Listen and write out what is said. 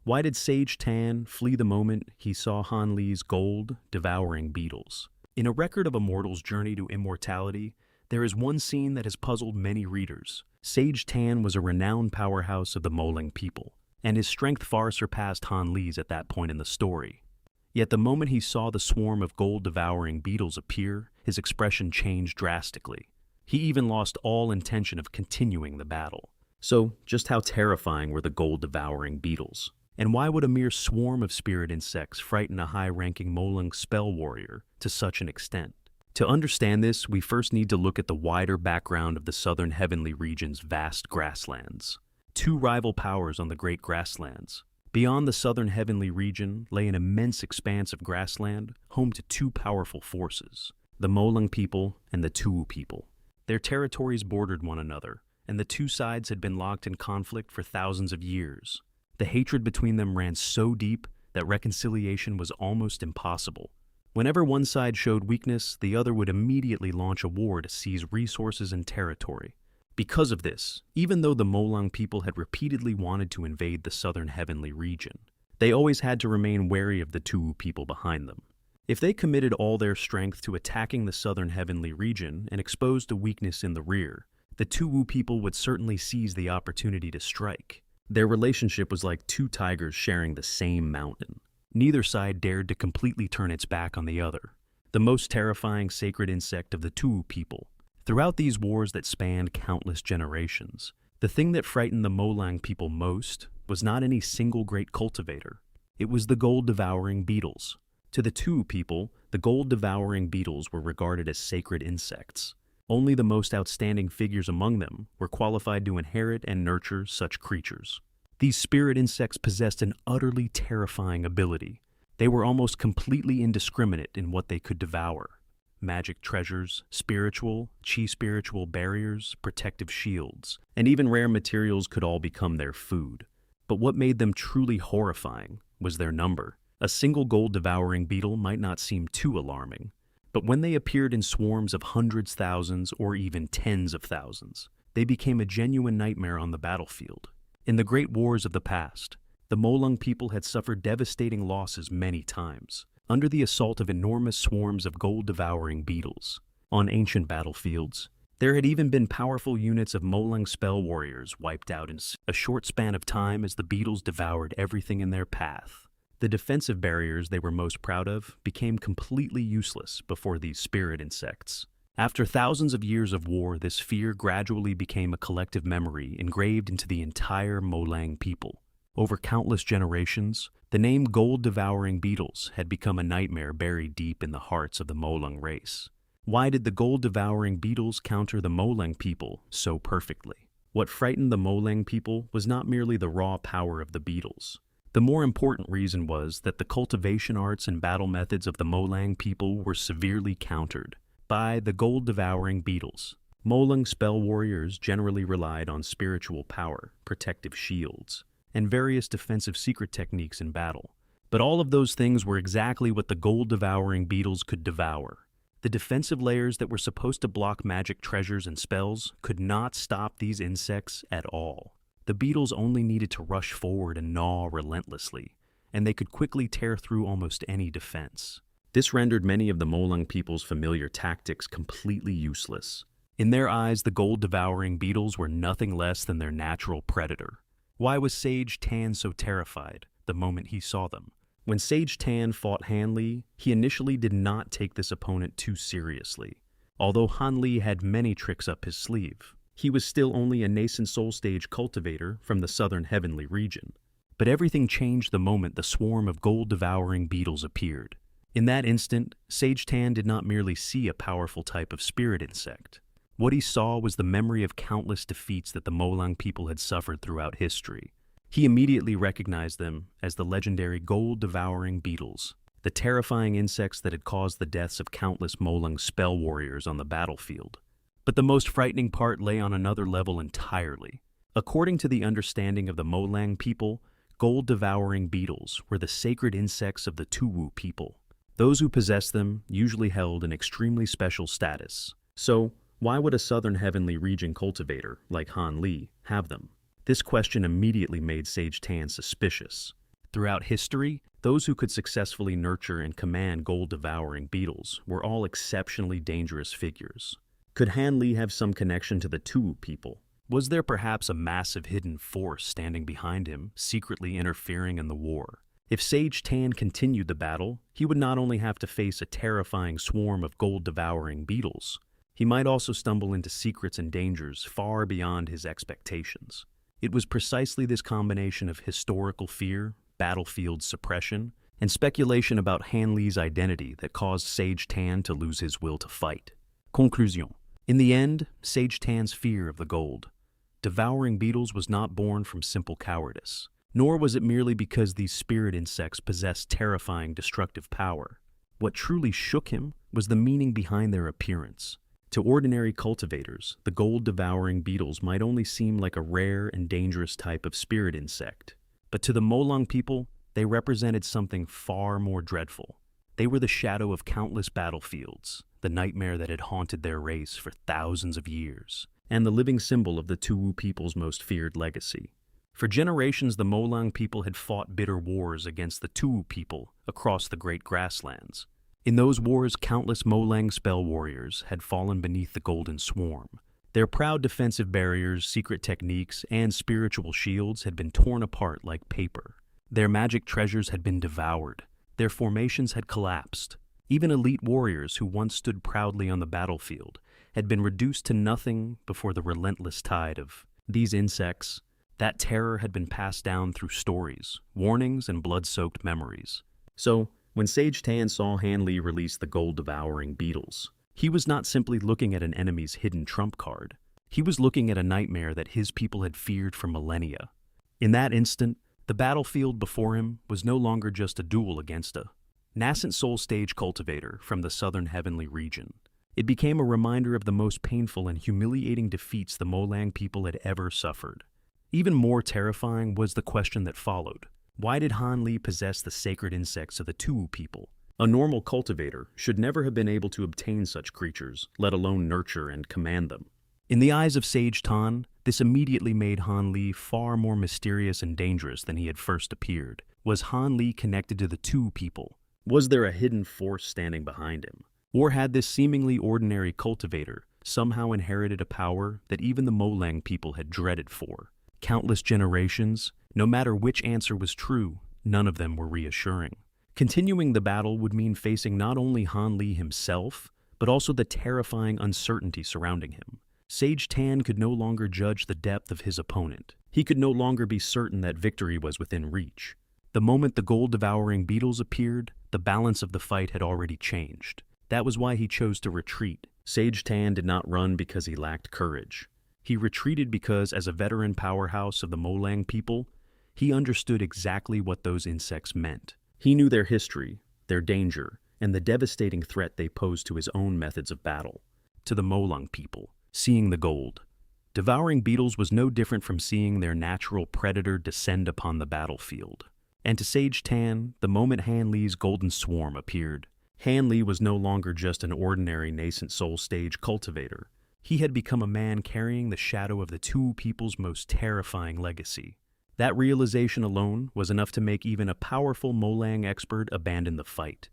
Why did Sage Tan flee the moment he saw Han Li's gold-devouring beetles? In A Record of a Mortal's Journey to Immortality, there is one scene that has puzzled many readers. Sage Tan was a renowned powerhouse of the Molang people, and his strength far surpassed Han Li's at that point in the story. Yet the moment he saw the swarm of gold-devouring beetles appear, his expression changed drastically. He even lost all intention of continuing the battle. So, just how terrifying were the gold-devouring beetles? And why would a mere swarm of spirit insects frighten a high-ranking Molang spell warrior to such an extent? To understand this, we first need to look at the wider background of the southern heavenly region's vast grasslands. Two rival powers on the great grasslands. Beyond the southern heavenly region lay an immense expanse of grassland, home to two powerful forces, the Molang people and the Tuwu people. Their territories bordered one another, and the two sides had been locked in conflict for thousands of years. The hatred between them ran so deep that reconciliation was almost impossible. Whenever one side showed weakness, the other would immediately launch a war to seize resources and territory. Because of this, even though the Molang people had repeatedly wanted to invade the southern heavenly region, they always had to remain wary of the Tuwu people behind them. If they committed all their strength to attacking the southern heavenly region and exposed a weakness in the rear, the Tuwu people would certainly seize the opportunity to strike. Their relationship was like two tigers sharing the same mountain. Neither side dared to completely turn its back on the other. The most terrifying sacred insect of the Tuwu people. Throughout these wars that spanned countless generations, the thing that frightened the Molang people most was not any single great cultivator. It was the gold-devouring beetles. To the Tuwu people, the gold-devouring beetles were regarded as sacred insects. Only the most outstanding figures among them were qualified to inherit and nurture such creatures. These spirit insects possessed an utterly terrifying ability. They were almost completely indiscriminate in what they could devour. Magic treasures, spiritual, chi-spiritual barriers, protective shields, and even rare materials could all become their food. But what made them truly horrifying was their number. A single gold-devouring beetle might not seem too alarming, but when they appeared in swarms of hundreds, thousands, or even tens of thousands, they became a genuine nightmare on the battlefield. In the great wars of the past, the Molang people had suffered devastating losses many times, under the assault of enormous swarms of gold-devouring beetles. On ancient battlefields, there had even been powerful units of Molang spell warriors wiped out in a short span of time as the beetles devoured everything in their path. The defensive barriers they were most proud of became completely useless before these spirit insects. After thousands of years of war, this fear gradually became a collective memory engraved into the entire Molang people. Over countless generations, the name gold-devouring beetles had become a nightmare buried deep in the hearts of the Molang race. Why did the gold-devouring beetles counter the Molang people so perfectly? What frightened the Molang people was not merely the raw power of the beetles. The more important reason was that the cultivation arts and battle methods of the Molang people were severely countered by the gold-devouring beetles. Molang spell warriors generally relied on spiritual power, protective shields, and various defensive secret techniques in battle. But all of those things were exactly what the gold-devouring beetles could devour. The defensive layers that were supposed to block magic treasures and spells could not stop these insects at all. The beetles only needed to rush forward and gnaw relentlessly, and they could quickly tear through almost any defense. This rendered many of the Molang people's familiar tactics completely useless. In their eyes, the gold-devouring beetles were nothing less than their natural predator. Why was Sage Tan so terrified the moment he saw them? When Sage Tan fought Han Li, he initially did not take this opponent too seriously. Although Han Li had many tricks up his sleeve, he was still only a nascent soul stage cultivator from the southern heavenly region. But everything changed the moment the swarm of gold-devouring beetles appeared. In that instant, Sage Tan did not merely see a powerful type of spirit insect. What he saw was the memory of countless defeats that the Molang people had suffered throughout history. He immediately recognized them as the legendary gold-devouring beetles, the terrifying insects that had caused the deaths of countless Molang spell warriors on the battlefield. But the most frightening part lay on another level entirely. According to the understanding of the Molang people, gold-devouring beetles were the sacred insects of the Tuwu people. Those who possessed them usually held an extremely special status. So, why would a southern heavenly region cultivator, like Han Li, have them? This question immediately made Sage Tan suspicious. Throughout history, those who could successfully nurture and command gold-devouring beetles were all exceptionally dangerous figures. Could Han Li have some connection to the Tu people? Was there perhaps a massive hidden force standing behind him, secretly interfering in the war? If Sage Tan continued the battle, he would not only have to face a terrifying swarm of gold-devouring beetles, he might also stumble into secrets and dangers far beyond his expectations. It was precisely this combination of historical fear, battlefield suppression, and speculation about Han Li's identity that caused Sage Tan to lose his will to fight. Conclusion. In the end, Sage Tan's fear of the gold, devouring beetles was not born from simple cowardice, nor was it merely because these spirit insects possessed terrifying destructive power. What truly shook him was the meaning behind their appearance. To ordinary cultivators, the gold-devouring beetles might only seem like a rare and dangerous type of spirit insect. But to the Molang people, they represented something far more dreadful. They were the shadow of countless battlefields, the nightmare that had haunted their race for thousands of years, and the living symbol of the Tu people's most feared legacy. For generations, the Molang people had fought bitter wars against the Tu people across the great grasslands. In those wars, countless Molang spell warriors had fallen beneath the Golden Swarm. Their proud defensive barriers, secret techniques, and spiritual shields had been torn apart like paper. Their magic treasures had been devoured. Their formations had collapsed. Even elite warriors who once stood proudly on the battlefield had been reduced to nothing before the relentless tide of these insects. That terror had been passed down through stories, warnings, and blood-soaked memories. So, when Sage Tan saw Han Li release the gold-devouring beetles, he was not simply looking at an enemy's hidden trump card. He was looking at a nightmare that his people had feared for millennia. In that instant, the battlefield before him was no longer just a duel against a nascent soul stage cultivator from the southern heavenly region. It became a reminder of the most painful and humiliating defeats the Molang people had ever suffered. Even more terrifying was the question that followed. Why did Han Li possess the sacred insects of the Tu people? A normal cultivator should never have been able to obtain such creatures, let alone nurture and command them. In the eyes of Sage Tan, this immediately made Han Li far more mysterious and dangerous than he had first appeared. Was Han Li connected to the Tu people? Was there a hidden force standing behind him? Or had this seemingly ordinary cultivator somehow inherited a power that even the Molang people had dreaded for? Countless generations, no matter which answer was true, none of them were reassuring. Continuing the battle would mean facing not only Han Li himself, but also the terrifying uncertainty surrounding him. Sage Tan could no longer judge the depth of his opponent. He could no longer be certain that victory was within reach. The moment the gold-devouring beetles appeared, the balance of the fight had already changed. That was why he chose to retreat. Sage Tan did not run because he lacked courage. He retreated because, as a veteran powerhouse of the Molang people, he understood exactly what those insects meant. He knew their history, their danger, and the devastating threat they posed to his own methods of battle. To the Molang people, seeing the gold, devouring beetles was no different from seeing their natural predator descend upon the battlefield. And to Sage Tan, the moment Han Li's golden swarm appeared, Han Li was no longer just an ordinary nascent soul stage cultivator. He had become a man carrying the shadow of the Tu people's most terrifying legacy. That realization alone was enough to make even a powerful Molang expert abandon the fight.